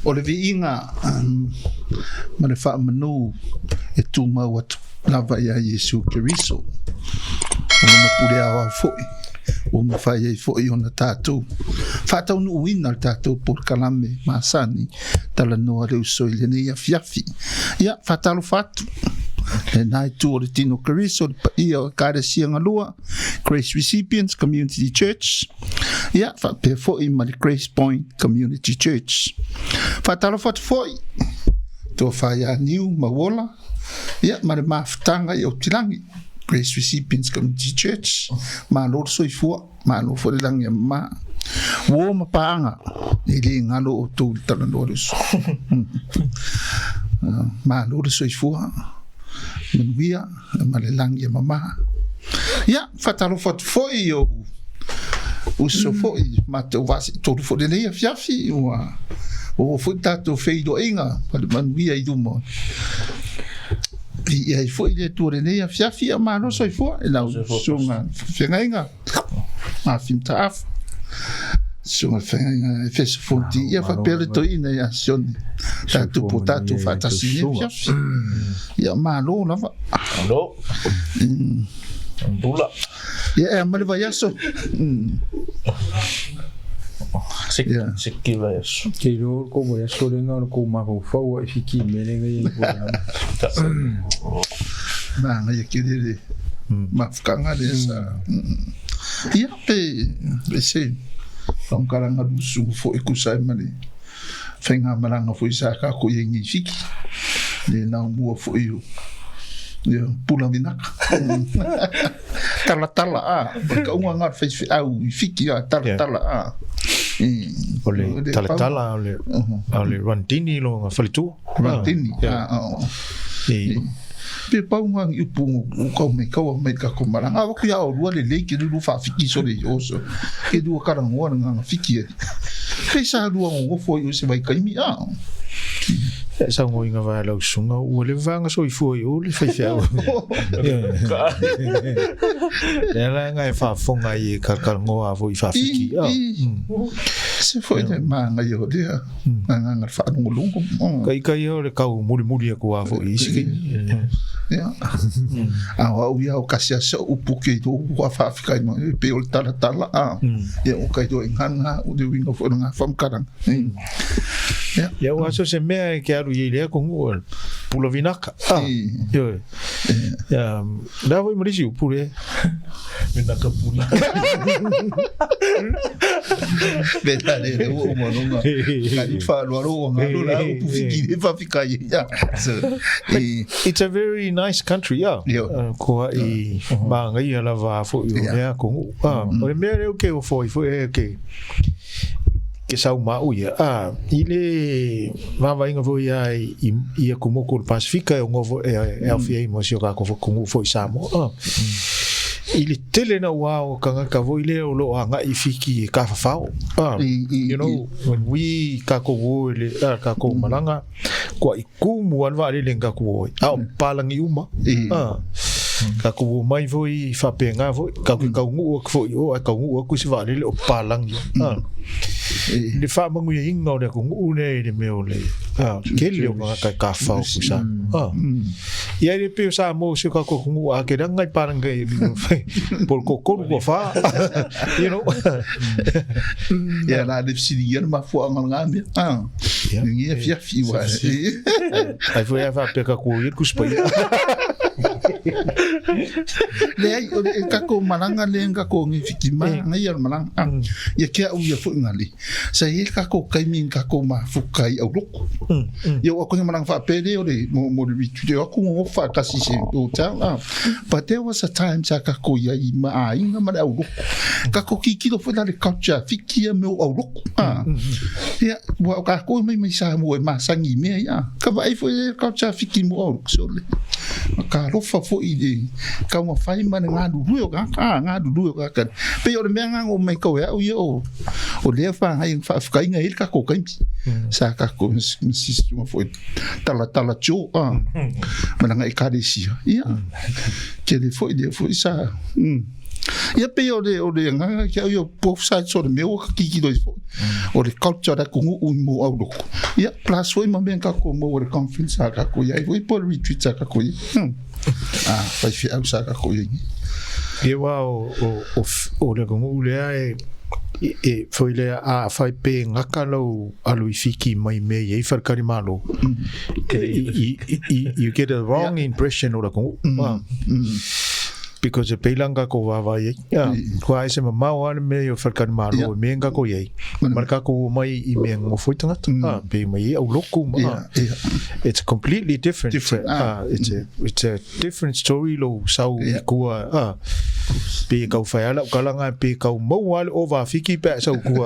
o le viinga ma le faamanu e tumau atu lava ia Iesu Keriso o le mapule awa foi o mawhai ei foi o na tātou whātau nu uina le tātou por kalame masani Talanoa le Uso i lene ia fiafi ia whātalo whātu e nai tu o le tino Keriso ia o Kerisiano lua Grace Recipients Community Church ia whape foi ma le Grace Point Community Church whātalo whātu foi tō whai a niu mawola ia ma le mawhitanga i o tilangi Grace Recipients Community Church ma lor soifua ma lo fo le langi ma wo ma paanga i le ngalo o tō Talanoa le Uso ma lor soifua manuia ma le langi ma ia fatalo fot foi o uso foi ma te vasi tō fo le ia fiafi o fo tato feido inga pa le manuia i dumo e foi le tuore nei a fiafi a mano soi fo e la sunga fengainga Mafi Mataafa sunga fengainga Efeso Fonoti ia fa pele to ina ia Sione Tatupu tatu fantasini fiafi ia malo lava no dula ia male vai aso Siki vai aso Kiro ko mo aso le ngano ko ma ko fa wa fiki melenga i ko na ia kidele mafkanga desa ia pe se tong karanga dusu fo ikusai mali fenga malanga fo isaka ko yengi fiki le na mua fo iu ia pula minaka tala a ka unga ngar fe au fiki a tala a ole tala ole rantini lo falitu rantini pe paunga i pungu ko me ka ko maranga wa ku ya o le ki lu fa fiki so le oso ke du ka rango nga fiki ke sa du ngo fo yo se vai kaimi sa ngo inga va la sunga o le vanga so i fo yo le fa fa la nga fa fonga i ka ngo a fo i fa fiki se foi de manga yo dia nga fa ngulungu kai yo le ka muri ko a fo i siki ya o ia o kasia so upuke do wa fa fika mo pe o tala ya o kai do ngana o de winga fo nga fam karang ya o aso se me ke aru ile ko ngol pulo vinaka yo ya da voi morisi pure vinaka pula verdade o mo no kai fa lo ro nga lo la o fiki fa fika ya so it's a very nice country ko i manga i ala va fo yo ya ko o le mere o ke o foi ke sa uma uia ile va inga vo ia ia como ko Pacifica e ngovo e afia mo sio ka ko como foi samo ile tele na wa kanga ka vo ile o lo anga ifiki ka fa you know when we ka ko wo ile ka ko malanga ko ikumu an va ile nga ko palangi uma ka ko mai voi fa penga vo ka ngu ko yo ka ngu ko si va ile o palangi le fa mangu ye inga o ko ngu ne le meole ke le o ka fa o sa ia le pe sa mo se ka ko ngu a ke danga paranga por ko ko fa you know ya la de sidia ma fo nga me ia fi wa ai foi a fa pe ka ko ir ku spa le ai o ka ko malanga le nga ko ngi fiki ma ngai al malanga ya ke u ya fu ngali sa il ka ko kai min ka ko ma fu kai au loko yo ko ngi malanga fa pede o le mo le bitu ko ngo fa ka si se o ta but there was a time sa ka ko ya i ma ai nga ma au loko ka ko ki do fu le culture fiki me au loko ya wa ka ko mai sa mo ma sangi me ya ka vai fu culture fiki mo au so le ka rofa fo i ka mo fai mana nga du ka nga du ka pe o me nga o me ko ya o le fa hai fa ka inga il ka ko ka sa ka ko sistema fo tala cho mana nga Kerisiano ya ke le fo sa ia pe o le nga kia o both sides o le meu ka kiki doi fo o le culture da kungu u mo au loko ia plus foi ma ben ka ko mo le conference ka ko ia foi por retreat ka ko ia fai fi au sa ka ko ia ia wa o le kungu le e foi le a fai pe ngaka lo alu ifiki mai me e farkari malo you get a wrong impression o la kungu because the pelanga ko wawa ye ko ai se mau ane me o farkari malo me nga ko ye marka ko mai I me ngo foi tanga pe mai au loku it's completely different it's a different story lo sau ko pe kau fai ala kalanga pe kau mau ale over fiki pe sau ko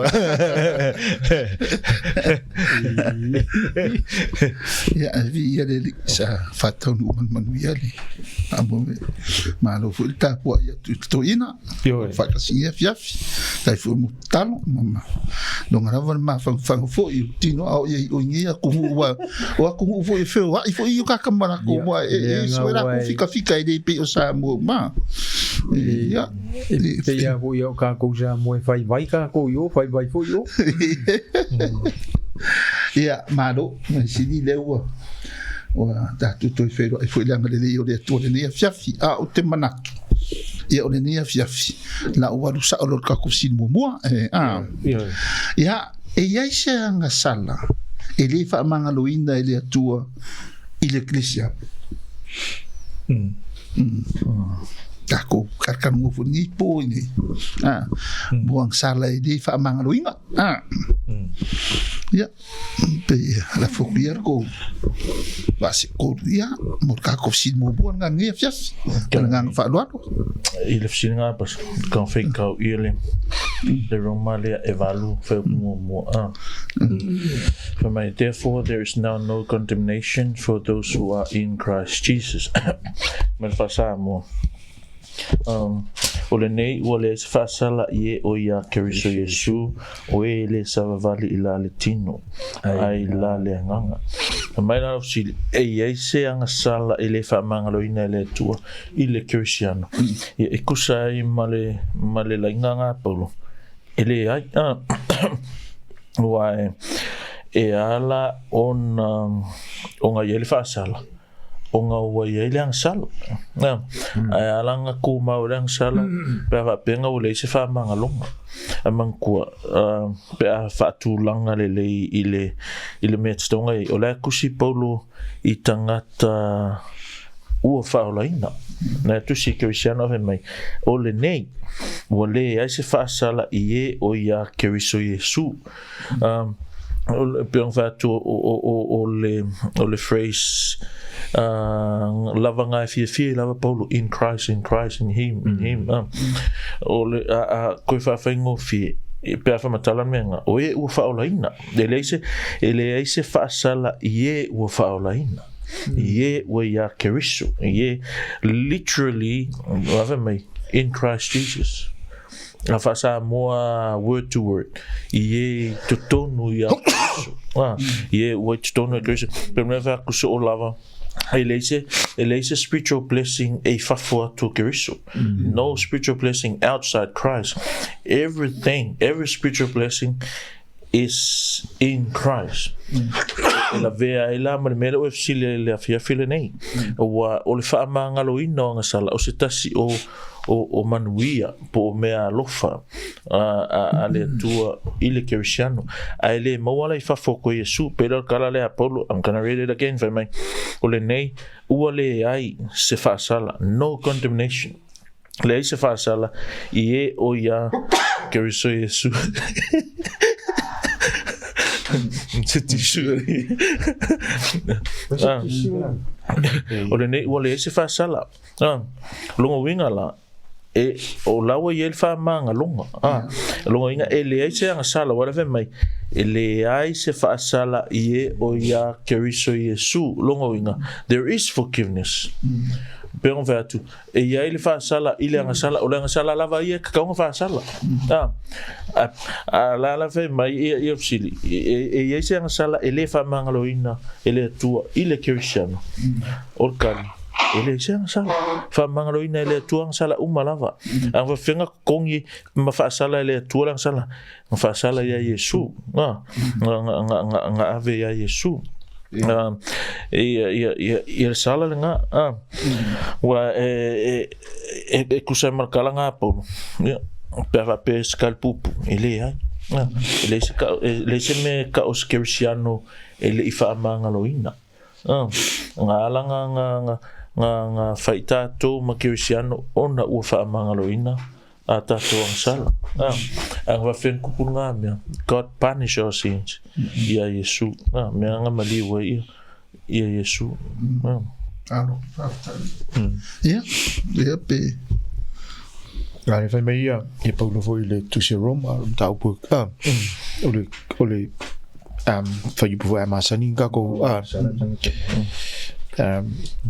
ia vi ia le sa fatonu man viale amo malo ta po ia to ina fa ka singa fiafi dai fu mutalo mama non era ma fa fo I tino au ia o ngia ku wa ku fo e fo I fo I ka kamara ko wa e so era ku fika I pe o sa mo ma ia pe ia vo ia ka ko ja mo fai vai ka ko yo fai vai fo yo ia malo sini lewa wa da tutto I fero e foi langa le io le to le nia fiafi o te manaki ia o le nia fiafi la o walu sa o lo ka kusin mo ia ia se anga sala e le faamagaloina e le atua I le Kerisiano Tako karkan mo funi po ini buang sala I le faamagaloina ia pe la fokier ko basi ko ia mo ka ko sin mo buang nga ngia fias nga fa loato I le fsinga pas kan fik kau ile le romalia evalu fe mo for my therefore there is now no condemnation for those who are in Christ Jesus men fasamo o le nei o le fasala ie o ia Keriso Yesu o le savavali I la le tino ai la le nganga mai na si e se anga sala I le faamagaloina le tua I le Kerisiano e kusa I male la nganga paulo ele ai wa e ala on nga ye le fasala onga wa ye le sala ai alanga ku ma le sala pe va penga o le se faamagaloina amankua pe a fatulanga le ile metstonga o la kusi paulo I tangata ua faolaina na tu si Kerisiano ve mai o le nei o le ai se fasala ie o ia Keriso Yesu peong fatu o le phrase lava ngai fie lava paulo in Christ in him o le ko fa fengo fie pe fa matala menga o e u faolaina ele ai se fasala ie u faolaina ie o ia Keriso ie literally lava mai in Christ Jesus a fasa moa word to word ie totonu ia ie o totonu Keriso per me va kuso o lava Elise spiritual blessing a fafua to Keriso. No spiritual blessing outside Christ. Every spiritual blessing is in Christ. La vea ela marmelo o fsile le afia file nei. O le faamagaloina nga sala o se tasi o manuia po mea lofa a le tua I le Kerisiano a le mawala I fafoko Yesu pero kala le Apollo I'm gonna read it again for me o le nei ua le ai se fasala no condemnation le ai se fasala I o ia Keriso Yesu o le nei ua le ai se fasala longo winga la e o lawa I el faamagaloina longa inga ele ai se agasala wala ve mai ele ai se faasala ie o ia Keriso Yesu longa inga there is forgiveness Pero vetu e ia le faasala I le agasala o le agasala lava ia ka kaunga faasala la ve mai ia fsili e ia se agasala ele faamagaloina ele tua I le Kerisiano o kali ele se agasala faamagaloina e le atua agasala uma lava agafafega kokogi ma faasala e le atua le agasala ma faasala ia iesu ga ave ia iesu ia le sala lenga ua e kusai malakalaga apolo pe avape skalpupu ele ai le se me ka os Kerisiano ele i faamagaloina nga alanga nga faita to ma Kerisiano ona ua faamagaloina a tatou agasala aga fen kupunga mea God punish our sins ia Yesu mea nga maliua ia Yesu ia pe Ai fai mai ia Paulo foi le tusi Roma taupu ole fai pu a masani ka ko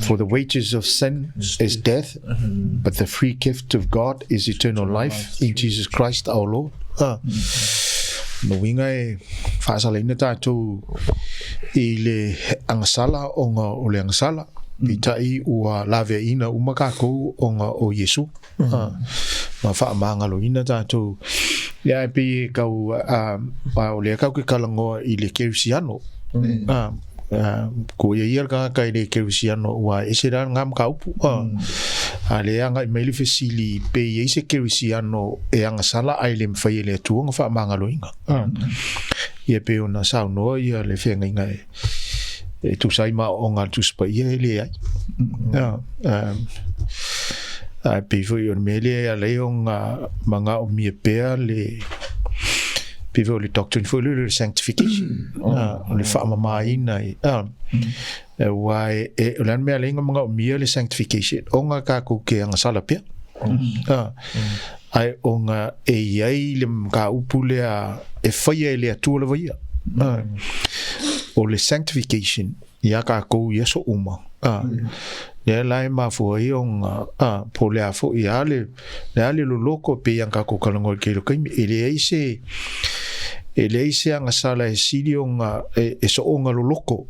for the wages of sin is death but the free gift of God is eternal life in Jesus Christ our Lord no winga e faasala ina tātou i le agasala o le agasala pitai ua lave ina umakakou o Yesu ma faamagaloina tātou ia e pe kau o le kau ke kalangoa i le Kerisiano ko ia ka kai le Kerisiano ua esera ngam kaupu a le anga i maili fesili pe ia se Kerisiano e agasala ai le mfai le tuanga faamagaloina ia pe ona saunoa ia le whenga e tu sai ma o ngā tuspa ia ele ai pe foi o mele a le o ngā manga o mia pea le pe foi le doctrine foi le sanctification le faamamaina wai e lan mea le manga o mia le sanctification o ngā kako ke agasala pea ai o ngā e iai le mga upule a e whaia e le atua le vaia o le sanctification ia kako ia so uma le lai mafua i o ngā po le afo i ale lo loko pe yang kako kalango ke lo kaimi ele ise agasala e sili o ngā e so o ngā lo loko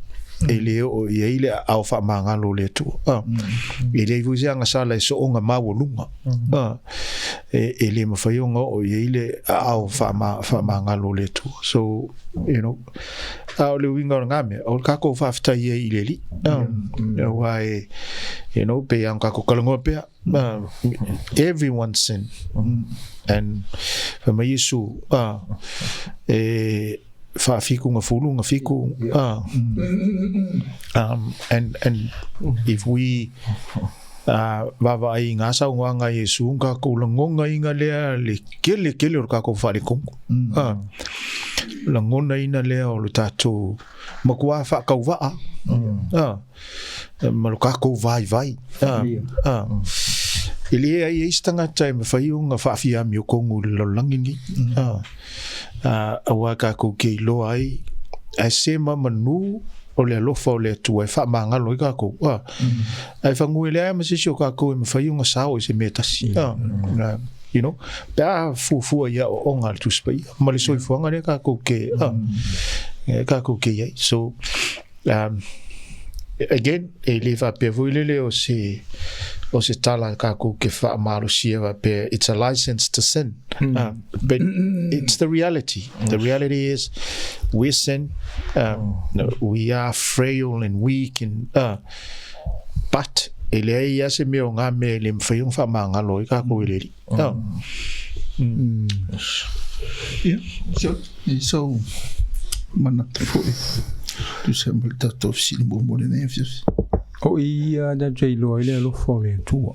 ele o ile au faamagalo le tu ele vuze agasala e so o ngā mawolunga ele mafai o ngā o ile au faamagalo le tu so you know au le winga ngame o kako fafta ia ile li why you know pe ang kako kalango pe everyone sin and for me Yesu fa fiku nga fulu nga fiku and if we vava ai nga sa nga Yesu nga ko langonga inga le kele o ka ko fale kongo langona ina le o lo tatou makua fa ka va maluka ko vai ele ai stanga time fa iunga fa fia mi kongo lo langingi awa ka ko ke lo ai asema manu o le alofa o le tu e faamagalo i ka ko ai fanguele ai masisi o ka ko e fa iunga sao se metasi you know pa fu ya o ngal tu spai mali so fu ngale ka ko ke so again e le fa pe voile o se tala ka ko ke fa malo sia pe it's a license to sin but it's the reality is we sin we are frail and weak and but ele ia se me nga me le mfaiung fa mangalo ka ko ele so mana foi tu sempre tato fisi mo le nefs o ia da jailo ile lo fole tu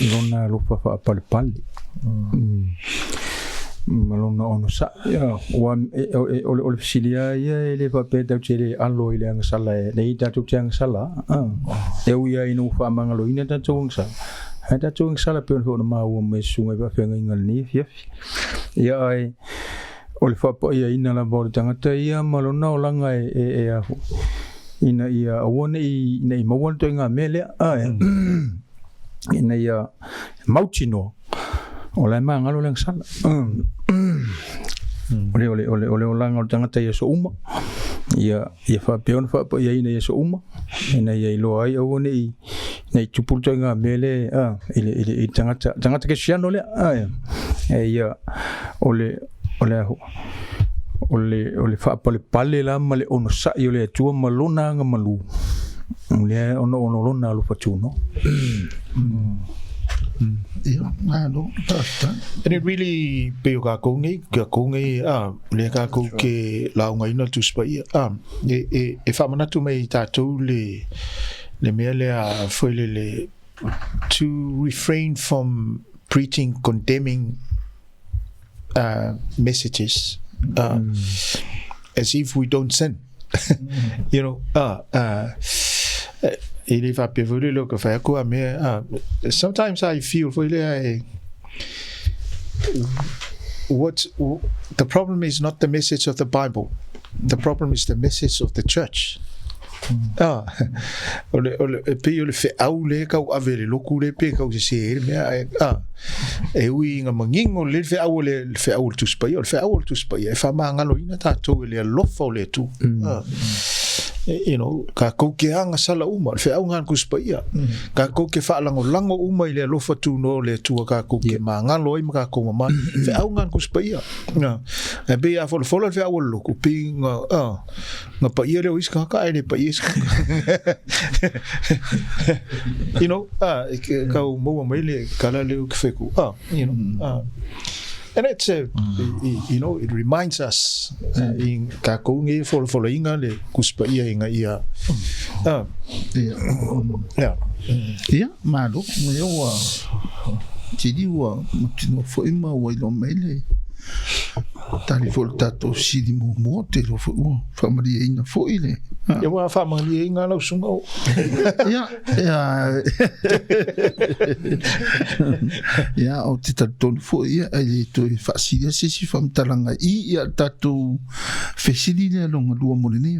lona lo fa pali malona ono sa ya o fisilia ia ele pa pe da jele allo ile ang sala le ita tu jang sala e uia inu fa mangaloina da tungsa hada tung sala pe no ma o me sunga ba fe ngal ni fia ia ai o le fa ia ina la bor tangata ia malona o langa e afu ina ia awone ina i mawon to nga mele ina ia mauchino o la manga lo lang sala ole langa o tangata ia so uma ia fa peon fa ia ina ia so uma ina ia lo ai awone nei tupultanga mele ile tangata Kerisiano le ia ole fa pale la male ono sa ile tua malona nga malu le ono lona lu fatuno and it really pe ka kongi le ka ko ke la nga ina tu spa e fa mana tu mai tatu le mele a foile le to refrain from preaching condemning messages as if we don't sin. You know, sometimes I feel the problem is not the message of the Bible. The problem is the message of the church. Ole pe ole fe au le ka avele loku le pe ka se me e wi nga mangingo le fe au tu spa e fa mangaloina ta to le lofa le tu you know ka ko ke anga sala uma fe au ngan ku spa ka ko ke fa lango uma le lofa tu no le tu ka ko ke mangalo i ka ko mama fe au ngan ku spa e be a fol fe au loku pe nga pa ia le iska ka ai pa you know ka mo mele kala le ke feku you know and it's you know it reminds us in ka ko ngi followinga le kuspa ia inga ia malo yo tidi wa mutino fo ima wa lo mele tali voltato si di mo te lo fa maria ina fo ile ya wa fa maria ina lo sunga ya o te ton fo ia ai to fa si si fa mtalanga ia tatu fesili le lo ngua mo ne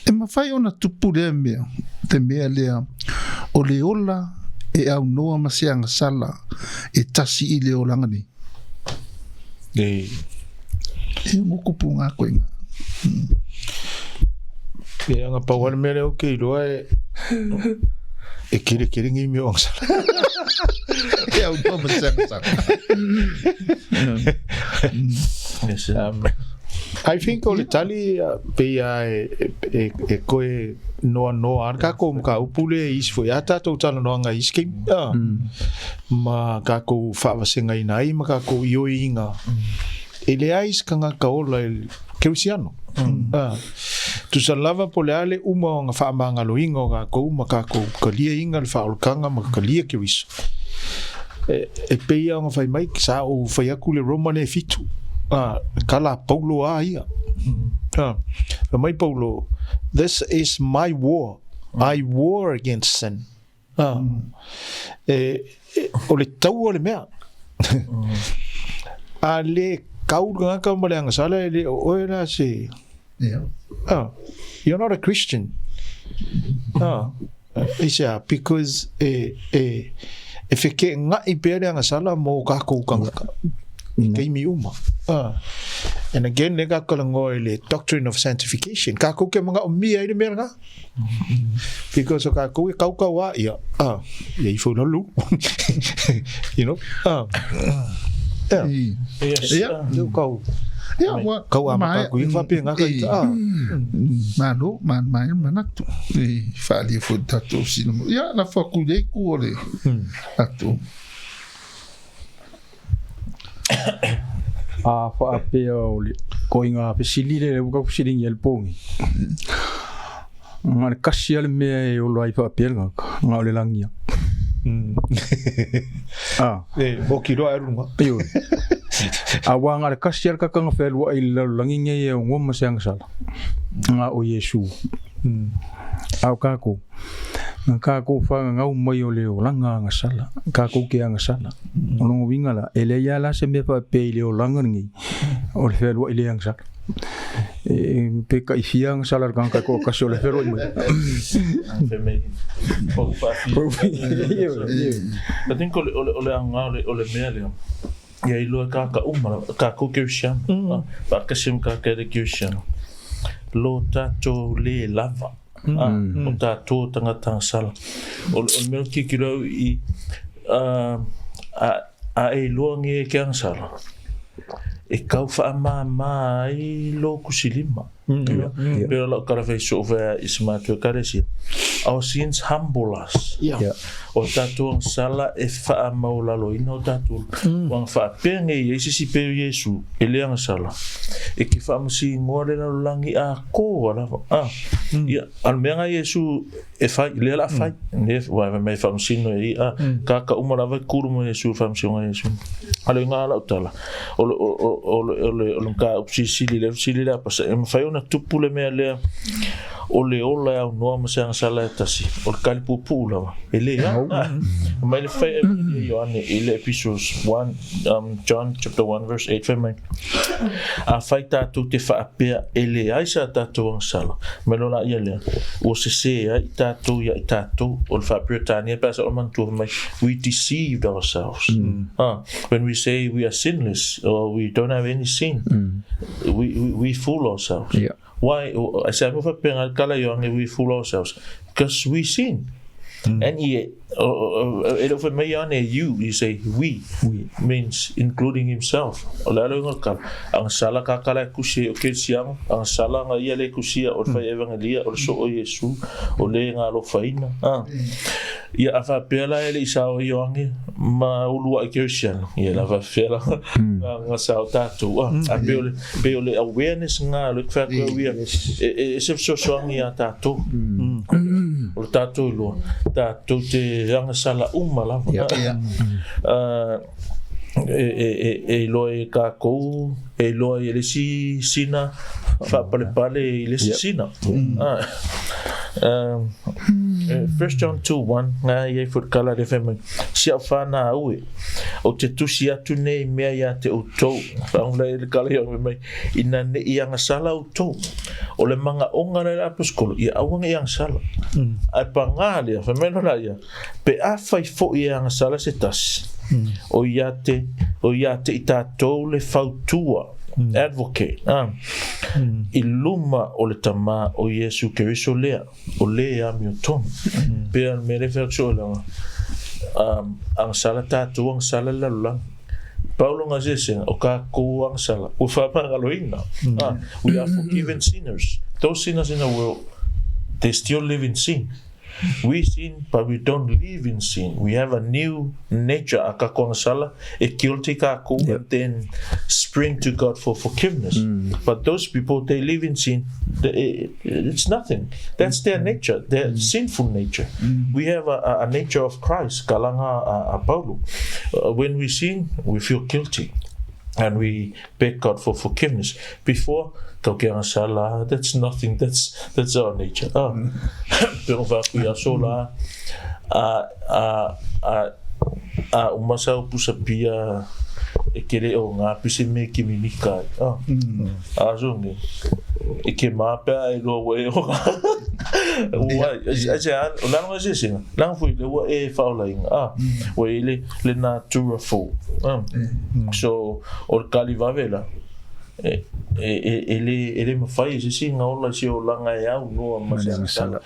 e ma fai ona tupu le me te me le o le ola e au noa masianga sala e tasi ile o langani e mokupunga koinga e anga pawal mele o ke loa e kire ngi mi ong sala e au noa masianga sala yes I think all Italy pe e koe no arka kom ka upule is foi ata to Talanoa nga iskim ma ka ko fa vasenga inai ma ka ko yoinga ele ais kanga ka ola Kerisiano tu salava poleale uma nga faamagaloina ka ko ma ka ko kalia inga le faolkanga ma kalia Keriso e pe nga fai mai sa o fai akule romane fitu kala Paulo ia mai Paulo, this is my war. I war against sin. O le tau o le mea. A le kauranga ka mo le agasala e le oera se you're not a Christian. Because if you ke nga I pe le agasala mo ka ko kanga kei mi uma. And again, nega kalango le doctrine of sanctification. Ka ko ke mga umia ile merga. Because ka ko ka wa ia I fo lu. You know? You go. Ya wa kau ama ka ku fa pe nga ka malo man manatu fa li fo tato sino ya la fa ku le ku ole ato fa ape o koinga pesili le buka kusili ngel pongi ngar kasial me o lo ai fa ape nga le langia bokiro arunga yo awa ngar kasial ka kanga fel wa il langinga ye ngom masang sala nga o Yesu au kako ka ko fa nga mai o le o langa nga sala ka ko ke nga sala ono wingala ele ya la se me fa pe le o langa ngi o le felo ile nga sala pe ka ifia nga sala ka ko ka so le felo mai I think ole anga ole mele ya ilo ka umara ka ko Kerisiano pa ka sim ka ke Kerisiano lo tato le lava o tātou tangata sala o mea kikirau I a e loangi e kia sala e kau faamama I lo kusilima pero la karawhai sovea ismatu karesia our sins humble us o tātou sala e faamagaloina o tātou wang faapenge I sisi peu Yesu e leanga sala e ki faamasi ngoa le langi a ko ala ia al menga Yesu e fai le la fai ne wa me faamasi no I ka umara vai kuru mo Yesu faamasi ngo Yesu ale ngala utala o ka upsisi le la pasa e fai una tupule me le o le ola au noa ma sang sala tasi o kalipu pula ele mai le fai Ioane ile episodes 1 John chapter 1 verse 8 fai mai a fai tatu te faapea ele aisa tatu ang sala melola ia le o se ai tatu ia tatu o faapea tani pasa o mantu mai we deceived ourselves when we say we are sinless or we don't have any sin we fool ourselves why I say I'm over kala Ioane we fool ourselves because we sin and yet it over me Ioane you say we means including himself olalo ngakal ang sala kakala kusi o Kerisiano ang sala nga ia le kusia o fai evangelia o so o Yesu o le ngalo faina ia afa pela ele isao Ioane ma ulua Kerisiano ia lava fela nga sao tatu a peole awareness nga le fa ko ia e se so ia tatu o tatu lo tatu te agasala lava e loe kākou e loe I le sina whapalepale I le sina 1 John 2:1 ngā iei whurkala re whemai sia whāna aue o te tusi atu nei mea ia te utou whaungla e le kala ia mai ina ne I agasala utou o le manga ongara le aposkolo I awanga I agasala ai pa ngā lea whameno la ia pe a whai fo I agasala se tasi o ia te I tātou le whautua advocate I luma o le tama o Yesu Keriso lea o lea mi o tonu pea me le whakso langa ang sala tātou ang sala lalulang Paulo nga zese o ka kou ang sala o faamagaloina we are forgiven sinners those sinners in the world they still live in sin we sin but we don't live in sin we have a new nature akako ang sala e guilty kako and then spring to God for forgiveness but those people they live in sin it's nothing that's their nature their sinful nature we have a nature of Christ kalanga a Paulo when we sin we feel guilty and we beg God for forgiveness before sala that's nothing that's our nature pero vaku ya sola umasa pusapia e kere o ngā pise me kiminika azonge e ke mapa e lo we o lang nga sising lang fui le wa e faulaing we le natura fo so or kalivavela ele mafai se nga ola se o langa e au no masala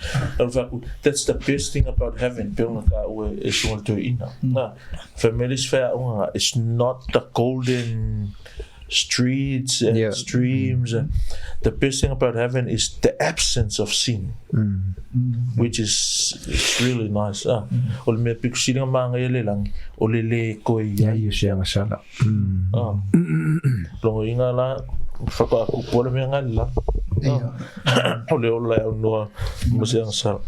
that's the best thing about heaven pela ka o e so to ina na families fair it's not the golden streets and streams the best thing about heaven is the absence of sin which is really nice o me pikusinga manga ele lang o le ko ia se agasala lo inga la faka ku pole me ngala o le ola no mo se agasala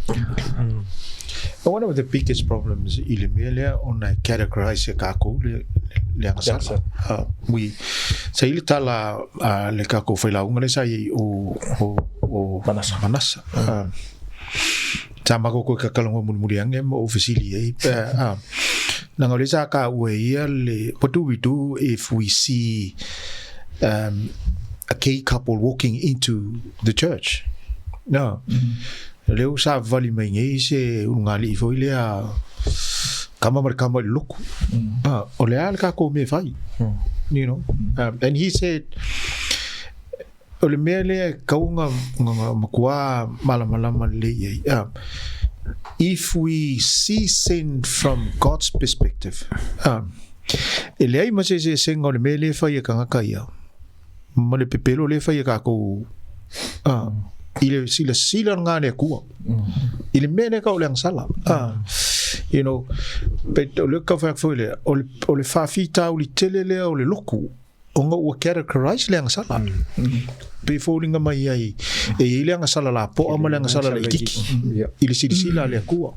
one of the biggest problems ilimele on I categorize kako le agasala we sa ili tala le kako foi la unga sai o manasa tama ko kakalongo muriange mo officially nanga le sa ka we le what do we do if we see a gay couple walking into the church leo sa vali mai ngai se ungali foi le kama luku o le al ka ko me fai you know and he said o le mea lea kaunga makua malama le if we see sin from God's perspective, e lea ima se senga o le mea lea whai e kangaka ia, ma le pepelo lea whai e kako, i le sila ngā lea kua, i le mea lea ka o le agasala, you know, but o le kawhai fwoi lea, o le whawhita o le tele lea o le loku, o ngā ua characterize le agasala. Pe fōringa mai ai, e le agasala la po ama le agasala la ikiki. I le sirisila le kua.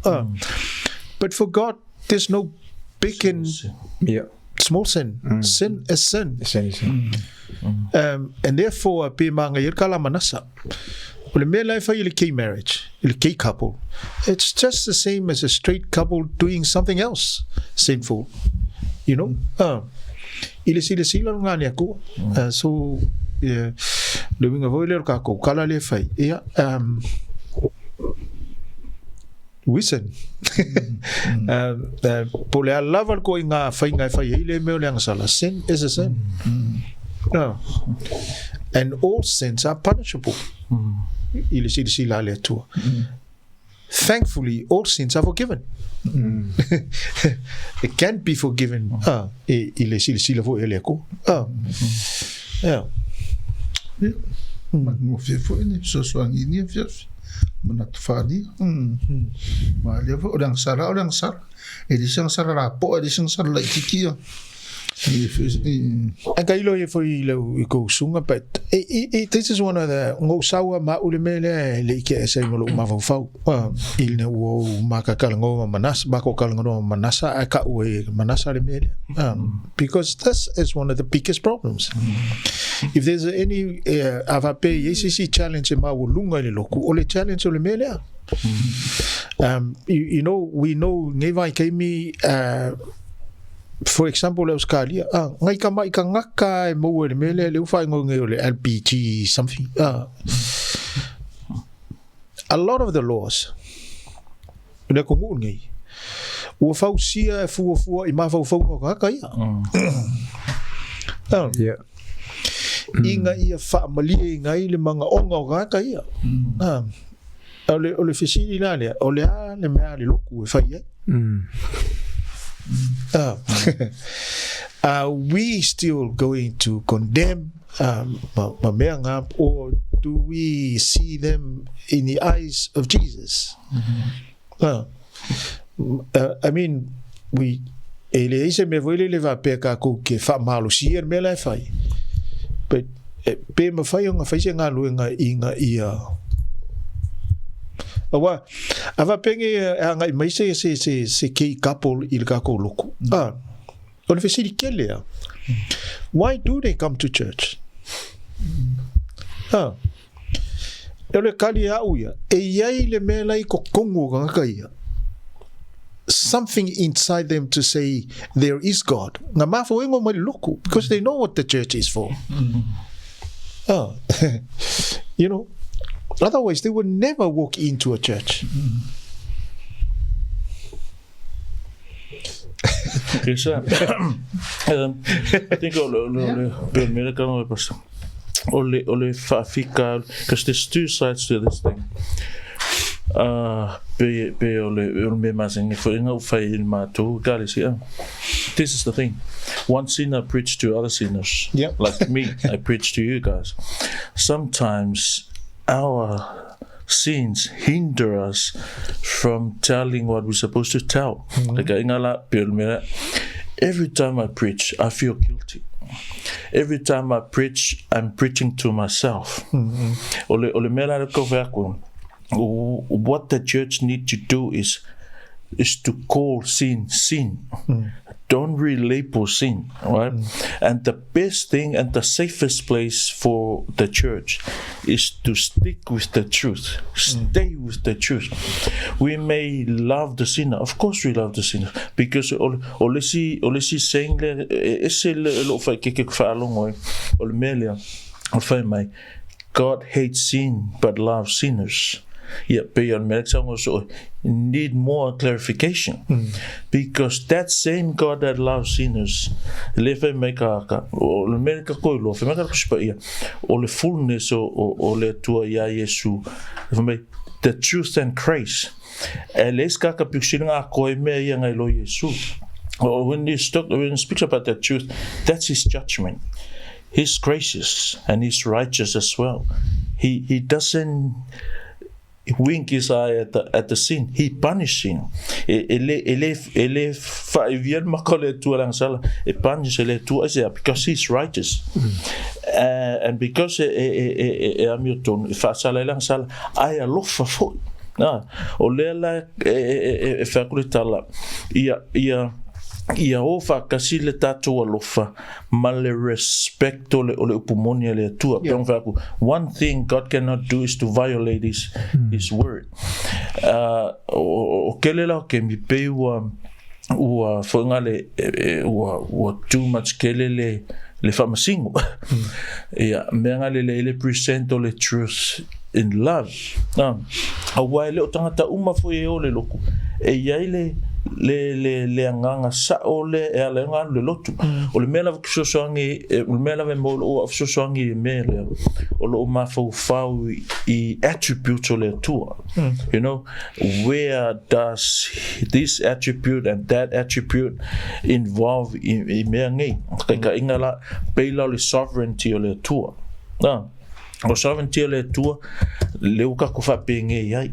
But for God, there's no big and small sin. Sin is sin. And therefore, pe manga irkala manasa. O le mea lai whai le gay marriage, le gay couple. It's just the same as a straight couple doing something else sinful. You know? I le sila ngā ni aku. So, le winga voi leo kako, kala le whai. Ia, wisen. Po le alavar ko i ngā whai ngai whai, hei le meo le agasala. Sin is a sin. And all sins are punishable. I le sila le atua. Thankfully, all sins are forgiven. It can't be forgiven. I le sila vo ele ko. Yeah. Mo fe fo ni so swangi ni fe. Mana tfadi. Ma le vo orang sara. E di sang sara rapo, e di sang sara la ikiki. And kailo e foi le ko sunga, but this is one of the ngo sawa ma ule mele le ke se ngolo ma fau il ne wo ma ka kalango manas ba ko kalango manasa aka we manasa le mele because this is one of the biggest problems. If there's any avape yesi challenge ma wo lunga le loku o le challenge le mele you know, we know ngevai kemi for example, Australia, ngai ka mai ka ngaka e mo le mele le ufai ngonge le LPG something. A lot of the laws le ko ngai. O fau sia e fu i ma fau ko ngaka ia. Yeah. Inga ia faamagaloina ngai le manga onga ngaka ia. O le fisili na le o le mea le loku e fai are we still going to condemn or do we see them in the eyes of Jesus? I mean, we ele me voile le va pe ka ko ke fa malo sier me la fai. But pe me fai nga fai nga luenga inga ia. Awa ava penge anga mai se ke couple il ka ko loku. On fait si kele. Why do they come to church? Ele kali auia e yai le mela I ko kongo nga ia. Something inside them to say there is God. Nga mafo engo mai loku because they know what the church is for. You know, otherwise they would never walk into a church. Okay, so I think ole fika, because there's two sides to this thing. This is the thing. One sinner preached to other sinners. Yep. Like me, I preach to you guys. Sometimes our sins hinder us from telling what we're supposed to tell. Every time I preach, I feel guilty. Every time I preach, I'm preaching to myself. What the church needs to do is to call sin. Don't relabel sin, right? And the best thing and the safest place for the church is to stick with the truth. Stay with the truth. We may love the sinner. Of course we love the sinner. Because olisi saying God hates sin but loves sinners. beyond medicine also need more clarification. Because that same God that loves sinners, lefe meka o le meka ko lo fe meka kuspa ia o le fullness o le tua ia Yesu, the truth and grace. Eles kaka pixilinga ko me ia ngai lo Yesu. When he speaks about the truth, that's his judgment. He's gracious and he's righteous as well. He doesn't wink his eye at the sin. He punishes sin. Ele fa vier makole tu lang sala. E punish ele tu asa because he's righteous. And because Hamilton fa sala lang sala ay lofa fo. Na o lela fa kulitala. Ia ofa kasi le tatu alofa ma le respect o le upumonia le tua. One thing God cannot do is to violate his word. O kelela ke mi pe ua fonga le ua too much kelele le famasingo. Ia menga le present o le truth in love. A wai le o tangata uma fo e o le loko. E iai le anganga sa ole e ale ngan le lotu o le mela so soangi o mela me mo o so soangi mele o lo ma fo I attribute o le tua. You know, where does this attribute and that attribute involve in me ngai ka ingala peila le sovereignty o le tua. O sovereignty o le tua le uka ko fa penge ai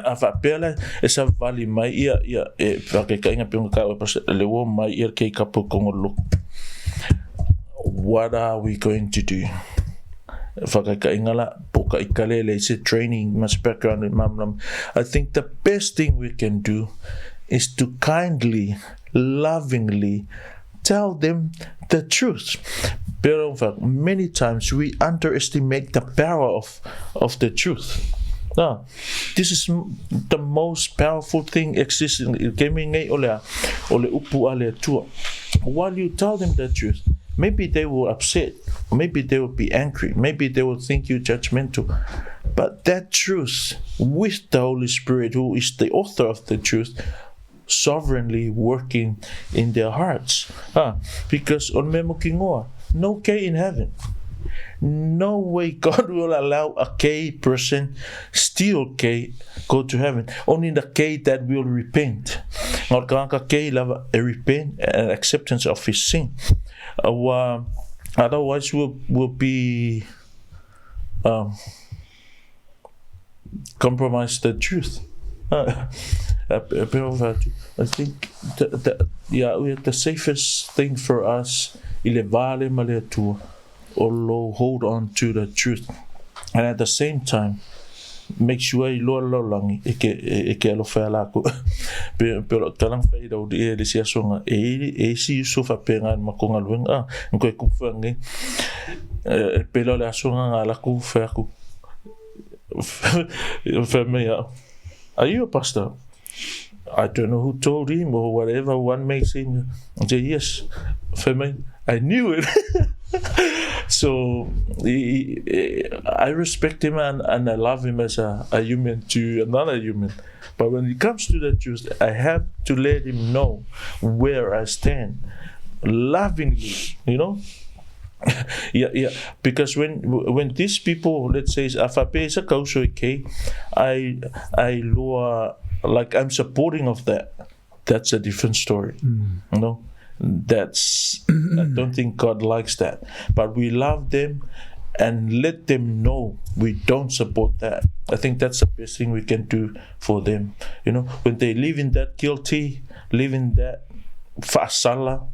a fa pela esa vali mai ia e porque ka inga penga ka le wo mai ia ke ka po kongolo. What are we going to do? Fa ka ingala poka ikalele is training much background in mamlam. I think the best thing we can do is to kindly, lovingly tell them the truth. But many times we underestimate the power of the truth. This is the most powerful thing existing. While you tell them the truth, maybe they will upset, maybe they will be angry, maybe they will think you judgmental. But that truth, with the Holy Spirit, who is the author of the truth, sovereignly working in their hearts. Because on Memo Kingoa, no gay in heaven. No way God will allow a gay person, still gay, go to heaven. Only the gay that will repent. Or gay love a repent and acceptance of his sin. Otherwise will be compromise the truth. I think the safest thing for us hold on to the truth, and at the same time make sure lo langi eke lo fa la ko pero talang fa do de sia songa e si so fa penga makonga luenga ko ku fangi pero la songa la ku fa ku fa me ya. Are you a pastor? I don't know who told him or whatever one makes him say yes. For me, I knew it. So I respect him and I love him as a human to another human. But when it comes to the truth, I have to let him know where I stand, lovingly, you know. Yeah. Because when these people, let's say, I lower, like I'm supporting of that. That's a different story, you know. That's I don't think God likes that. But we love them and let them know we don't support that. I think that's the best thing we can do for them. You know, when they live in that guilty, live in that faasala,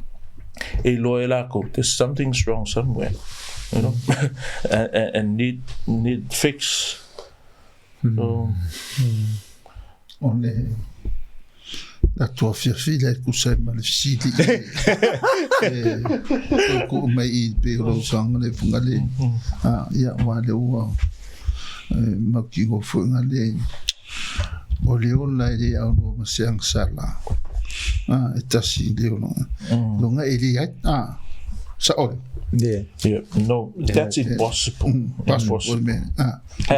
there's something's wrong somewhere, you know, and need fix. So only Atua fia kusai malefisili ko mai I pe ro sang le fungale ya wale wa maki go fungale o le ona ile au no masiang sala etasi le ona longa ile sa ole No, that's impossible. Possible man.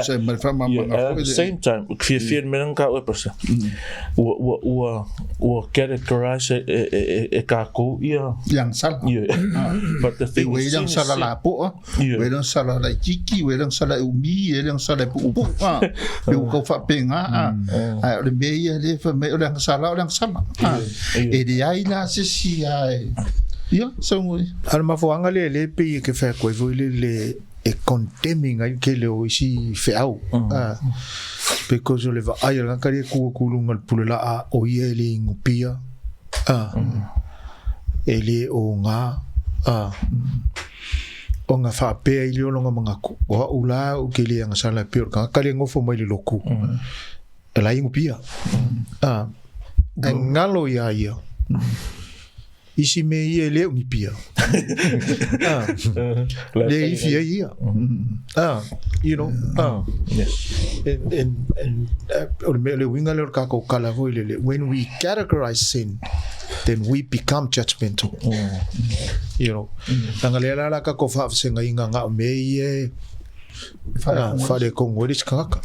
So my at the same time, feel men ka person. Or characterize a kako yang salah. But the thing is, yang salah lapo, we don't salah like chiki, we don't salah umi, we don't salah pupu. You go for penga. The mayor live a mayor yang salah. Edi na sisi ai. Yeah, so al mafuanga le pe ke fa ko le e condemning ai ke le o isi fe au because le va ai la kare ku lungal pulula a o ye le ngupia ele o nga o nga fa pe ile o nga manga ko o ula o ke le nga sala pe ka kare ngofo mai le loku la ngupia ngalo ya isi me ia le unipia le ifia ia you know yes and le winga le ka ko kala vo le when we categorize sin then we become judgmental you know tangalela la ka ko fa senga inga nga me ie fa le ko ngori skaka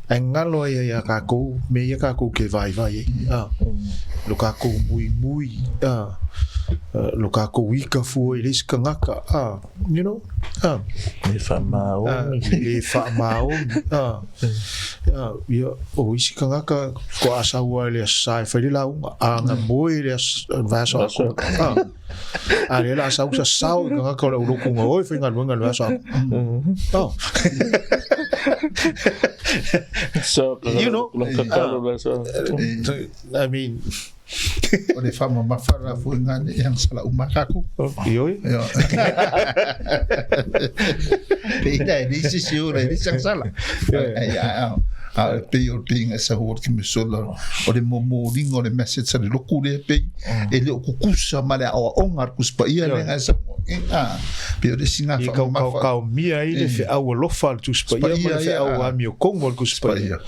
engalo ya ka ko me ya ka ko ke vai lo ka ko mui lo ka ko wika fu ile skaka you know le fa mao ya o isi kangaka ko asawa le sai fa le la nga moi le va sa ko ale la sa usa sao kangaka lo ko ngo fa nga va sa so you know I mean Oleh fama mafara fuingan yang salah umakaku. Yo. Peda ini sih orang ini yang salah. Peo ting essa hor que me sola ore momoring ore message ore lokure pe ele okukusa male o ongar kuspa ia le essa peo de singa fa ka mia ile fe au lofal tu spa ia male fe au amio kongo kuspa ia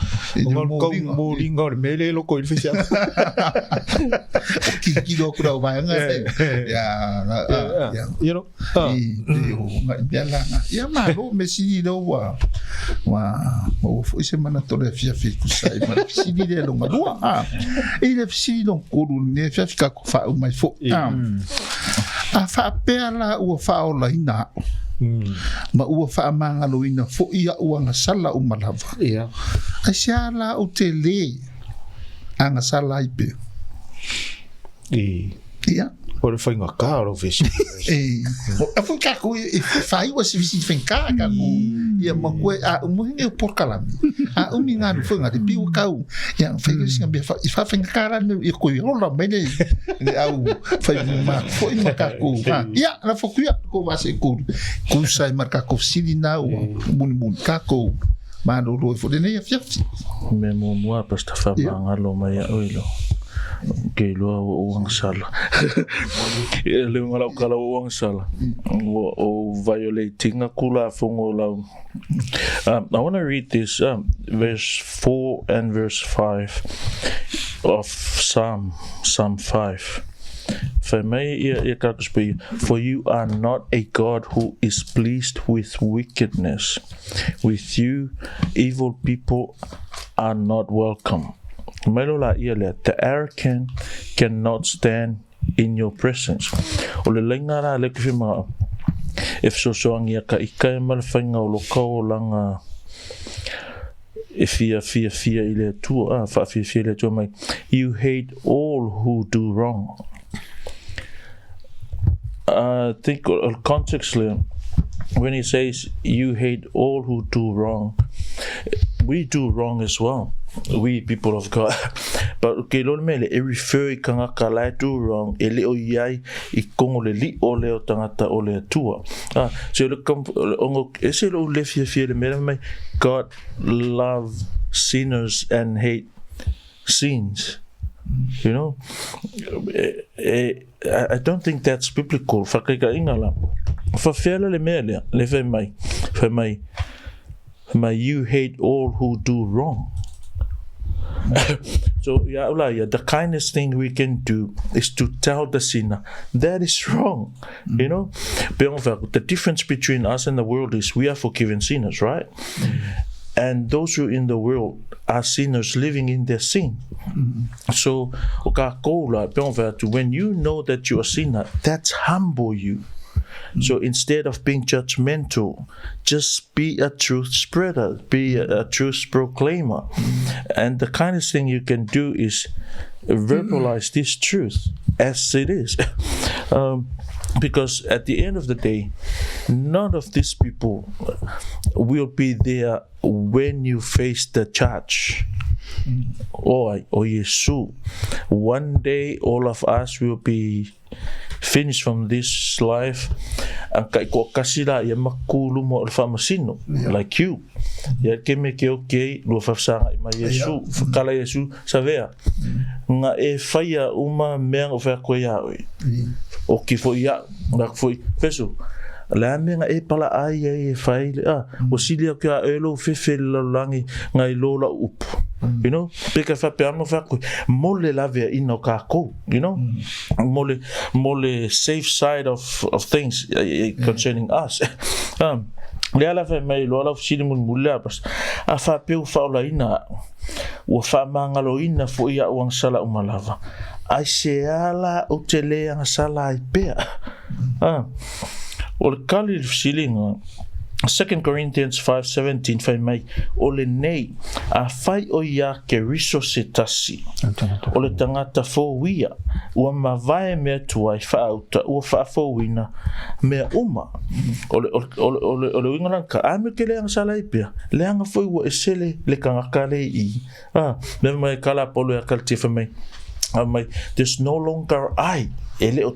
momoring ore mele loko ile fe ki do kura vai ya you know ya malo messi do wa o foi semana toda fia kusai mas se dire longa dua ele se não coru ne fia ficar com fa mais fo a fa pela o fa o laina ma o fa mangaloina fo ia o nga sala o malava a sala o tele anga sala ipe Ora foi nga caro vesi foi kako fai o serviço de finca kako ia ma ko a mo nge por kalami a umi nga foi nga de piu kau ia foi que me fa finca cara e ko yo la mele au foi ma foi ma kako ia na foi ko va se ko sai marca ko silina o mun kako ma do foi de ne ia me mo pasta fa mangalo mai oilo que lo uang sala le ngala kala uang sala o violating akula fongo la I want to read this verse 4 and verse 5 of Psalm 5 for you are not a God who is pleased with wickedness. With you evil people are not welcome. The arrogant cannot stand in your presence. If so soangia ka ika malfanga o lokau langa fia ile tua fa fia ile tua mai. You hate all who do wrong. I think contextually when he says you hate all who do wrong, we do wrong as well. We people of God, but ke lo mele e refer kanga kala do wrong ele o yai I kongo le li o le o tangata o le tua so le kom ongo ese lo le fia le mele mai God love sinners and hate sins, you know. I don't think that's biblical. Fa ke ka ingala fa fela le mele le fe mai you hate all who do wrong. So the kindest thing we can do is to tell the sinner that is wrong. You know, the difference between us and the world is we are forgiven sinners, right? And those who are in the world are sinners living in their sin. So when you know that you are a sinner, that's humble you. So instead of being judgmental, just be a truth spreader, be a truth proclaimer. And the kindest thing you can do is verbalize this truth as it is. Because at the end of the day, none of these people will be there when you face the judge. Oh, Jesus. One day all of us will be finished from this life. Ang kai ko kasila ya makulu mo famasino like you. Ya keme ke okay lo fafsanga ma Yesu kala Yesu savea. Nga e faya uma mea o fa ko ya. O ki fo ya nak foi Efeso. La menga e pala ai e faile o silia ka elo fefe langi ngai lola up. You know, peka fa pe amo fa mole la ve ino ka ko, you know, mole safe side of things concerning us. Le ala fa mai lo ala fili mun mulla pas a fa pe u fa la ina o fa mangaloina fo ia o sala umalava ai se ala o tele ang sala ai pe o kali filinga 2 Corinthians 5:17 fai mai o le nei a fai o ia keriso se tasi o le tangata fo wia ua mavae mea tuai whaauta ua whaafowina mea uma o le wingaranka ame ke leanga sala ipia leanga foi ua esele le kangakale i me mai kala polo ya kaltifa mai there's no longer I ele o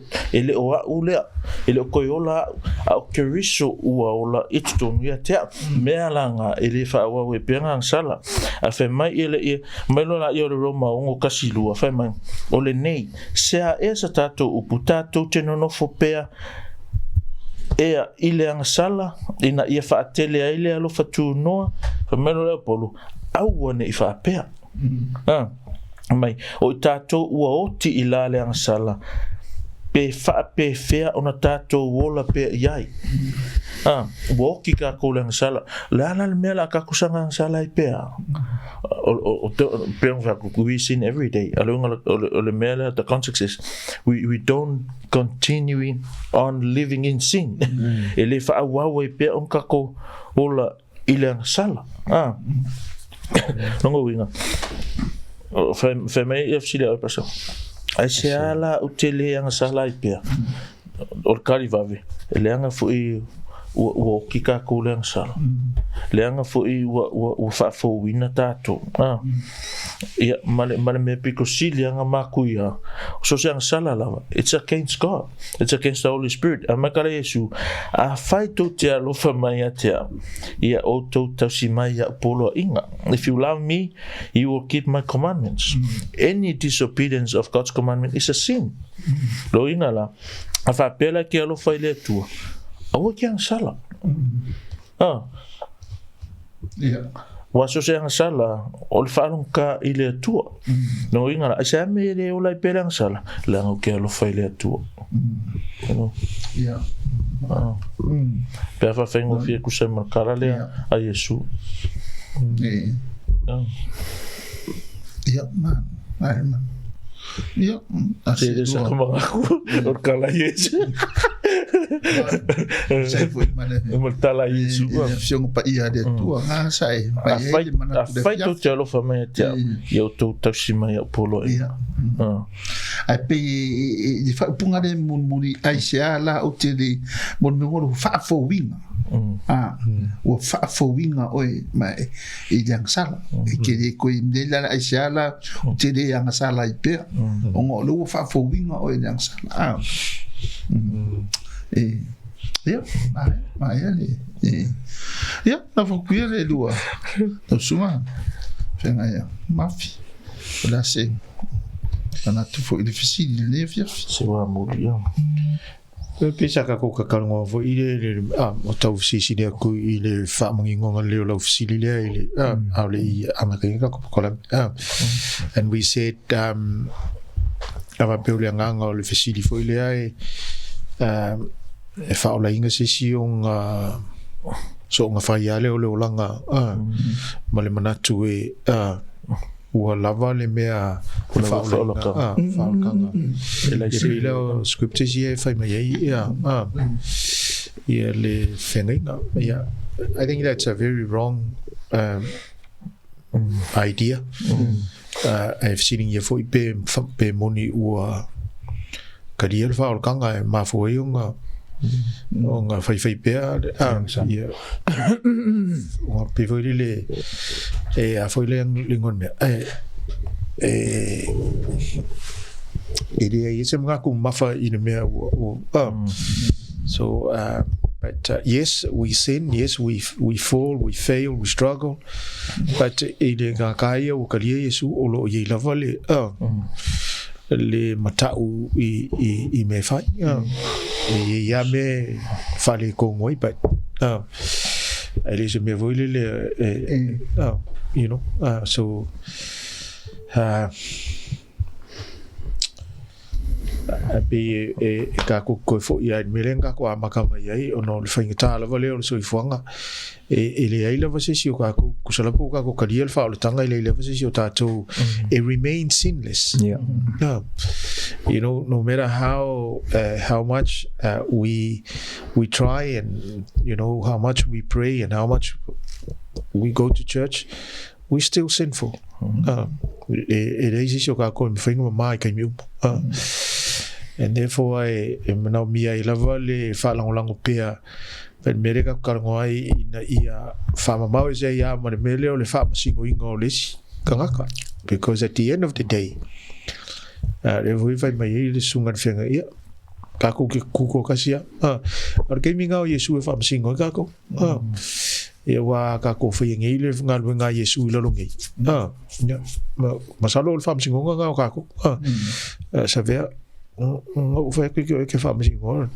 ule ele ko yola o keriso ua ola itton ya te mea langa ele fa wa we penga sala a fe mai ele mai lo la yo Roma o kasilu a fe mai ole nei se a esa tato o putato te no fo pea ea ile ang sala ina ia fa tele ile alo fa tu no fa mai lo polo au ne fa pea mai o tato ua oti ilale ang sala pe fa pe fea ona tato wola pe yai wo ki ka ko lang sala la mela ka kusanga sala pe o pe on va we sin every day along le mela the context is we don't continue on living in sin ele fa wa we pe on ka ko wola ilang sala nongo winga fa mai fsile a person ai se ala utele ang sala ipia or karivave leanga foi o kika ko leang sala leanga foi o fa fo wina tato ia male me piko silianga makuia so se ang sala lava it's against God, it's against the Holy Spirit amakala Yesu a faito te alo fa mai atea ia o to tasimaya polo inga if you love me you will keep my commandments. Any disobedience of God's commandment is a sin. Lo inga la a fa pela ke alo fa ile tua awo ki ang sala waso se ang sala ol falong ka ile tua no inga la sa me le o la pela ang sala la ngo ke alo fa ile tua no pe fa fengo fie ku se markara le a Yesu man así de esa como or kala Yesu sai foi mana tala Yesu fiong pa ia de tua nga sai a fai to te alo fa mai te eu to tashima ya polo ai pe di fa punga de muri ai sia la o te de mon ngoro fa fo winga o fa fo winga oi mai i yang sala ke de ko inde la ai sia la o te de yang sala i pe o ngolo fa fo winga oi yang sala mai ali na fo kuia lua to suma fenga ya mafi la se ana tu fo difficile le fier se va mourir Pesa ka ko ka kalongo fo ile o tau sisi dia ku ile fa mangingo le lo fisili le ile ale I Amerika ko kola and we said ava peule nganga le fisili fo ile ai e fa ola inga sisi on so nga fa ya le o langa male manatu e ua lava le mea whaalokanga. E pei leo scriptures ia whai mai ia le whengainga. I think that's a very wrong idea. I've seen ia fo I pe moni ua karia le whaalokanga e mawhoi unga o ngā whai pēr ia o ngā pewhoi le e a whoi le lingon mea e rea I se mga ku mawha I le mea so but yes we sin, yes we fall, we fail, we struggle, but I le ngā kāia o karia Yesu o lo I lava le matau I me whai ia me whale ko ngoi but ele se me voile le you know so pe ka ko fo ia melenga ko amakama ia ono le whaingata lava leo le soifuanga ele ai lava sesi o ka ko kusalapo ka ko kalia le whaolotanga ele lava sesi o tātou it remains sinless you know no matter how much we try and you know how much we pray and how much we go to church we still sinful it is o ka ko me whainga mai kai miu and therefore I now me I lava le whalangolango pea but me reka karango ai ina ia whamamau e ia ma le mele o le whamasingo inga o lesi kangaka because at the end of the day le vui vai mai le sungan whenga ia kako ke kuko kasia ar ke minga o Yesu e whamasingo kako ia wa kako whainga le ngā Yesu I lalongei masalo le whamasingo ngā o kako sa vea o foi que faz agora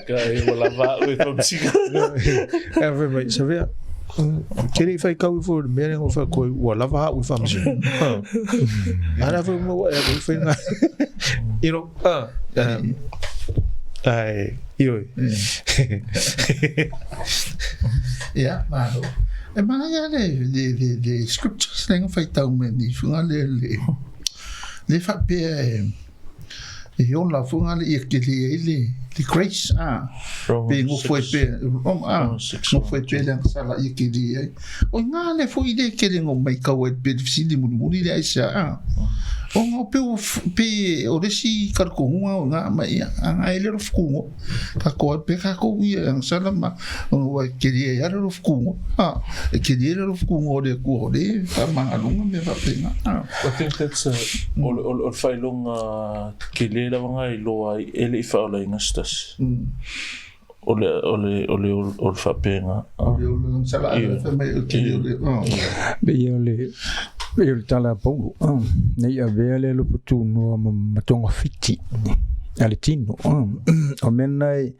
vai lavar o famsingo vai saber que fai cau for me o fa ko o lava o famsingo ara foi mo foi you know ai io yeah malo e mana le scriptures lengo fai tau me ni funga le fa pe e on la funga le ke le grace pe ngo foi pe no foi pe le sala e ke le o nga le foi de ke le ngo mai ka we pe si di mu le aisa o ngo pe o resi kar ko nga mai nga ele ro fuku ka ko pe ka ko wi ang sala ma o ke le ya ro fuku ke le ro fuku le ko le faamagaloina me va penga I think that's o failonga ke le la nga I loa ele I faola ingastas ole fa penga ole sala fa mai ke le Io tala Paulo nei avele lo putuno matonga fiti ale tino o menai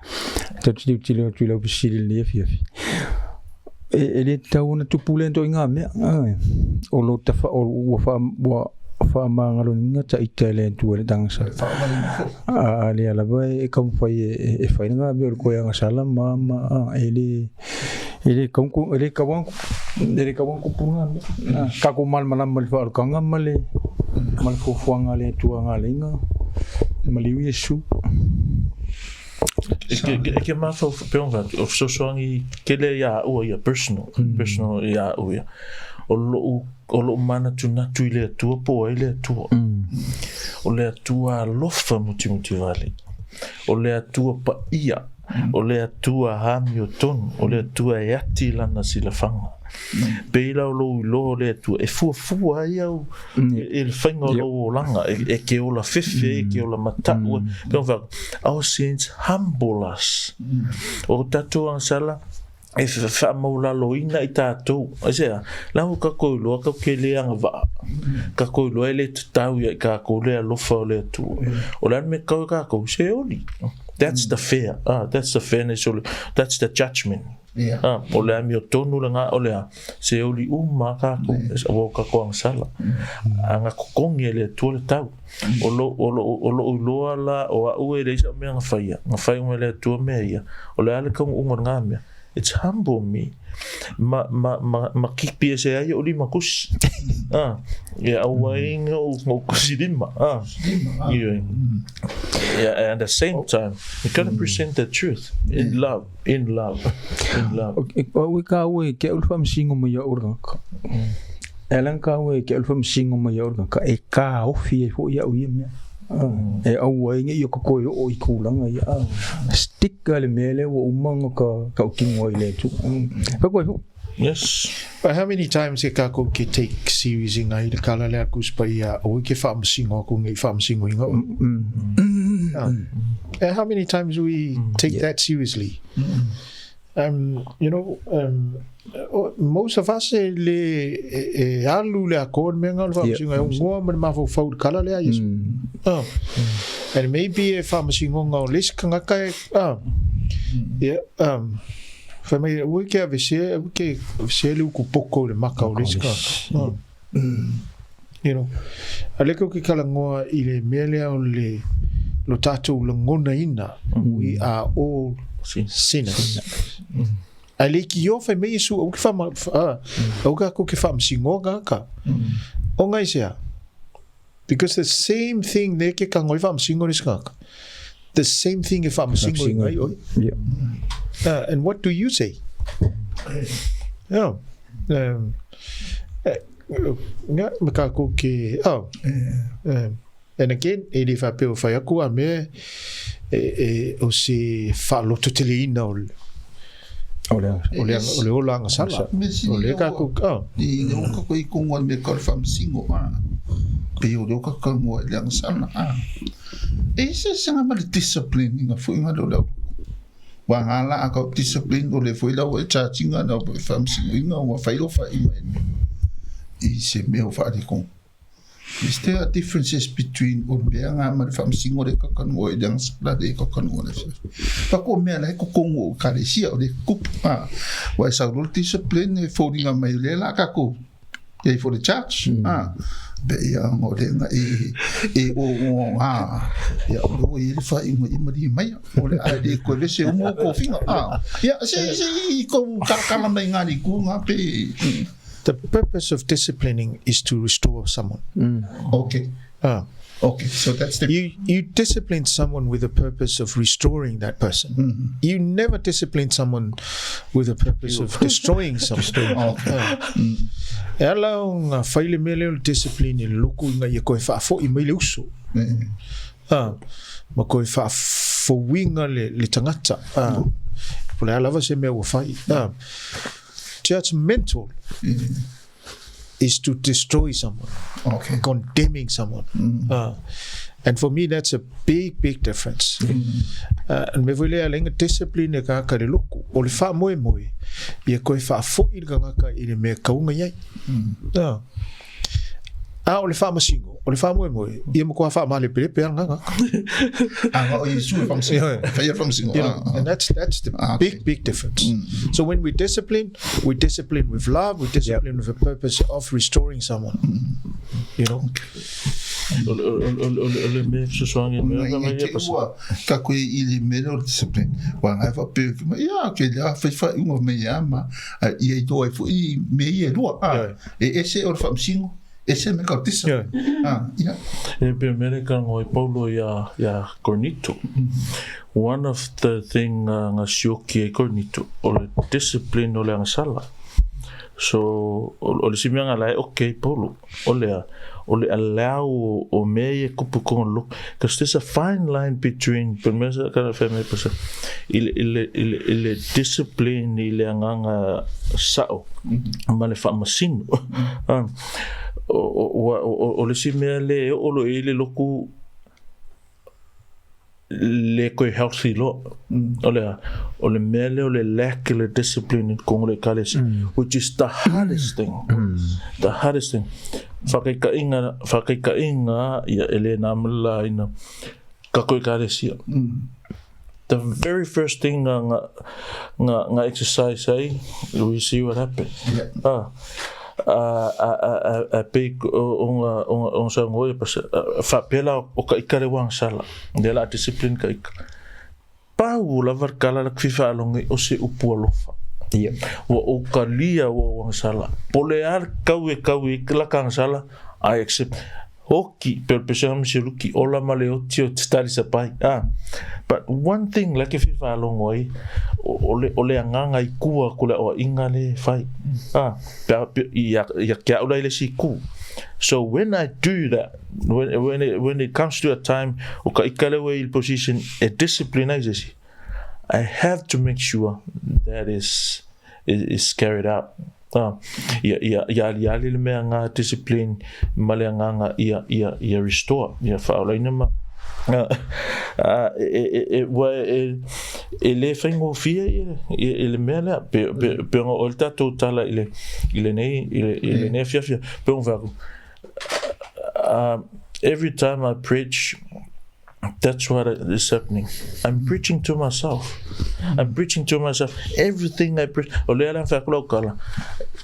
tatu tilo tilo bisili le fiafi ele tauna tupulento inga me o lo tafa o fa mangaloina ta itale tu le dansa ale ala vai como foi e foi nga me ko yang sala mama ele kawan punga ka ko mal mal fa kanga mal ko fuanga le tuanga lenga mali Yesu ke ma fo peonga of so songi kele ya o ya personal ya o ya o lo mana tuna tu ile tu po ile tu o le tu a lofa muti vale o le tu pa ia o le tu a Hamilton o le tu a yati lana silafanga beila lo le tu e fu ia il fango lo langa e ke o la fefe ke o la mata então our saints humble us o tatu ansala e faamagaloina I tātou asea lau ka koiloa ka keleanga va ka koiloa le tatau ia ka kolea lofa o le atu o le me ka se oli that's the fear that's the fairness that's the judgment o le ami o tonu langa o le se oli uma ka ko ka ko sala anga kokongi le tu le tau o lo la o o le sa me nga fai me le tu me ia o le ale ko uma nga me it's humble me ma kipi se ai o li makus ya awai ngo kusidima yeah and at the same time you got to present the truth in love we ka we ke ulfam singo mo ya urga elan ka we ke ulfam singo mo ya urga ka e ka ofi fo ya uye me e awai nge yo ko yo o ikulanga ya stick le mele wo umanga ka kingo ile tu pa ko yes but how many times ke ka ko ke take series ngai de kala le akus pa ya o ke fam singo ko ngai fam singo inga and how many times we take that seriously you know most of us le alu le akon mengal fam singo ngo ma fo fo kala le yes and maybe if fam singo ngo lis kanga kai yeah fa me we ke avese lu ku poko le maka o riska you know aleko ki kala ngoa ile mele o le lo tatou le ngona ina we are all sinners aleki yo fa me su o ki fa o ka ko ki fa msingoga ka o ngai sia because the same thing ne ke ka ngoi fa msingo riska the same thing if I'm single right? And what do you say? And again ele fa pe fa ya ku ame o se fa lo toteleina ole ola agasala ole ka ku I o ka ko ngol me ka fam singo pe o ka ka mo le agasala ese sanga ma discipline nga fu nga do wa ngala ka discipline o le fu la o cha chinga na fam singo nga wa fa ilo fa I se me o fa di kon is there differences between o beanga ma fam singo le ka kan o le agasala de ka kan o le pa ko me la ko kongo ka le sia o le ku wa sa ro discipline fo di nga mai le la ka ko e for the church be ya mo le nga e o ya o e fa I mo di mai o le a de ko be se mo ko finga ya se ko ka ma nga ni ku nga pe the purpose of disciplining is to restore someone okay so that's the you discipline someone with the purpose of restoring that person you never discipline someone with the purpose of destroying someone ela nga faile mele discipline loku nga ye ko fa fo I le uso ma ko fa fo winga le tangata por ela va se me o fa judgmental is to destroy someone condemning someone and for me that's a big difference and me voile alenga discipline ka ka le loku o le fa moe ye ko fa fo I nga ka I le me ka unga yai o le fa masingo o le fa moe ye mo ko fa ma le pepe nga o I su fam singo and that's the big difference so when we discipline with love we discipline with a purpose of restoring someone you know ole me so swangi me ka ko I le melo discipline wa nga fa pe ya ke la fa ungo me ama I do I fu I me ye lo ese o fam singo ese me ka tisa e pe America ngoi Paulo ya Cornito one of the thing nga sioki Cornito o le discipline o le agasala so o le simanga lai okay Paulo o le allow o me kupu kon look because there's a fine line between permesa kana family person il discipline ile nganga sao male fa masino o le simele o lo ile loku le koe healthy lo. O le mele o le lack le discipline in kongo le kalesi, which is the hardest thing. The hardest thing. Whakaikainga ia ele namala ina ka koe kalesi. The very first thing nga exercise ai, we see what happened. A big on sa ngoi pas fa pela o ka ikare wang sala de la discipline ka ik pa ula var kala la fifa longi o se upualofa o ka lia o wang sala polear kawe la kang sala I accept hoki per pesam siluki ola maleo tio stari sa pai but one thing like if you along way ole anganga ikua kula o ingale fai ya kia ula ile siku. So when I do that, when it comes to a time oka ikale way position a discipline I have to make sure that is carried out. Ya le mea ngā discipline male nganga ia restore ia whaolaina ma le whaingo fia le mea lea pe ngā o le tātou tala ile nei fia pe ngā every time I preach, that's what is happening. I'm preaching to myself. Everything I preach. O le ala whakula kala.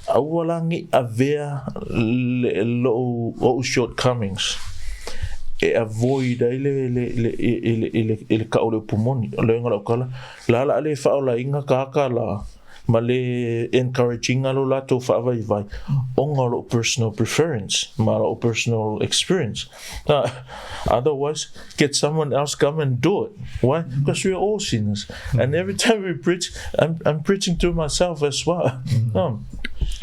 Awalangi avea lo shortcomings. E avoid ele ka ole pumoni. O le ngala kala. La ala ale whaola inga ka la. Ma le encouraging alo lato whaavai onga lo personal preference ma lo personal experience otherwise get someone else come and do it. Why? Because we are all sinners and every time we preach I'm preaching to myself as well.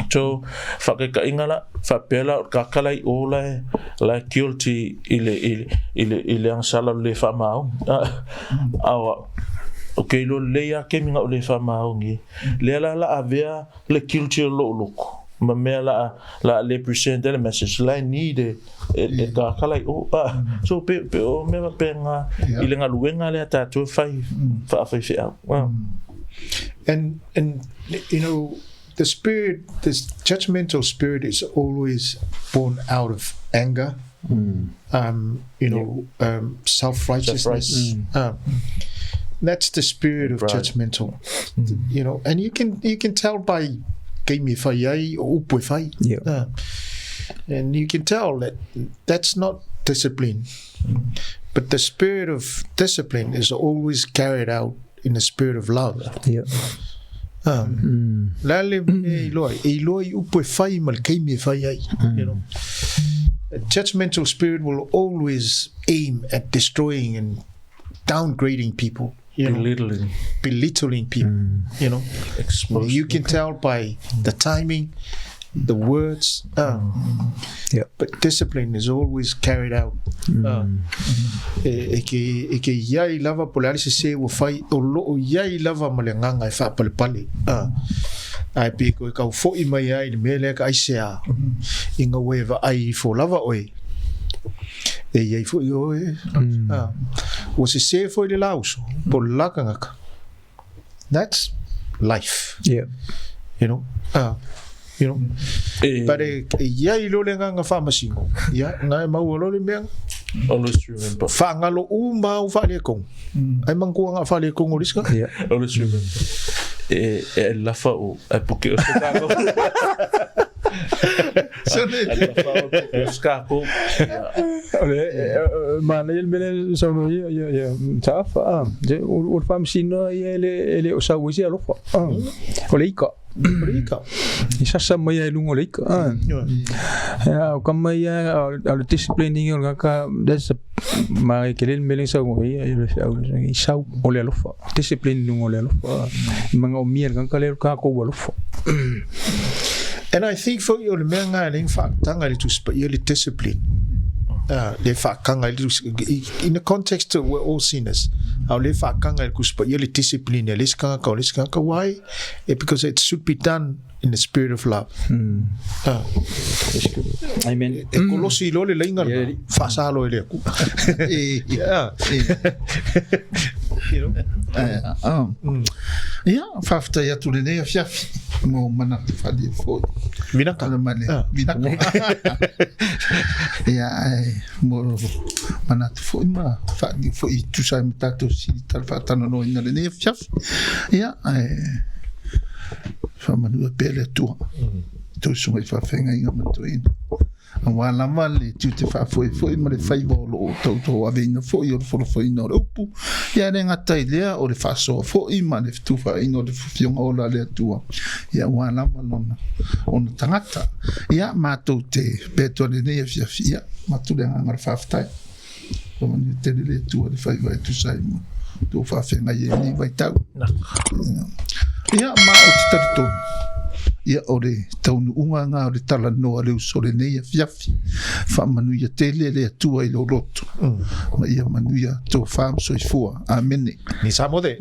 So whakekainga la whapela kakalai ola la guilty ile ansala le whamau awa okay, lo leia ke minga o le whamaongi. Lea la avea le culture lo loko. Ma mea la le present the message. La need e ka kalai so pe o mea pe nga ile nga luenga le tātou whai whea. And you know, this judgmental spirit is always born out of anger. Self-righteousness. That's the spirit of judgmental, you know, and you can tell by and you can tell that that's not discipline, but the spirit of discipline is always carried out in the spirit of love. You know, a judgmental spirit will always aim at destroying and downgrading people. Belittling people, you know. You can tell by the timing, the words. But discipline is always carried out. Eke yai lava polari se wo fai o lo yai lava malenganga e fa pale. Ai pe ko ka fo I mai ai mele ka aisea. Inga weva ai fo lava oi. E fo yo o se fo le lauso por lakanga. That's life. You know. But ya ilo le nga famasingo. Ya na mau lo le mea. Always remember. Fangalo uma u fale kong. Ai mangku nga fale kong oriska. Always remember. E lafa o porque o se tago. Ma le mele sono ya tafa o fam sino ele o sa wisi alofa o leika isa sama ya lungo leika ya kama ya al disciplining o ka that's ma ke le mele sa ngo ya isa o le alofa discipline lungo le alofa manga o mier kan ka le ka ko alofa. And I think for you, the men are in fact, to discipline. le whaakanga in the context of we're all sinners. Au le whaakanga il kuspa ia le discipline le skanga why? Because it should be done in the spirit of love. Amen. E kolosi lo le lainga whaasalo ele aku. Ia, whafta ia tule nei a fiafi. Mo manatu whadi e fōi. Vinaka. Vinaka. Ia, mo manatu fōi ma. Whadi fōi tusai me tātou siri tal whātananoa ina le nei a fiafi. Ia, whamanu a pēle atua. Tau sunga I whawhenga inga matoina. Wa lama le tute fa foi ma le fai volo to avena foi o for foi no upu ya renga tai lea o le fa so foi ma le tu fa ino le fiong o la le tua ya wa lama lona on tangata ya ma to te peto le ne ya ma tu le ngar fa ftai o man te le tua le fai vai tu sai mo tu fa fenga ye ni vai tau ya ma o te tato ia ore taunu unga ngā ore Talanoa le Uso le nei a fiafi whaamanuia tele le atua I lo roto ma ia manuia tō whaam soifua amene Ni sa mode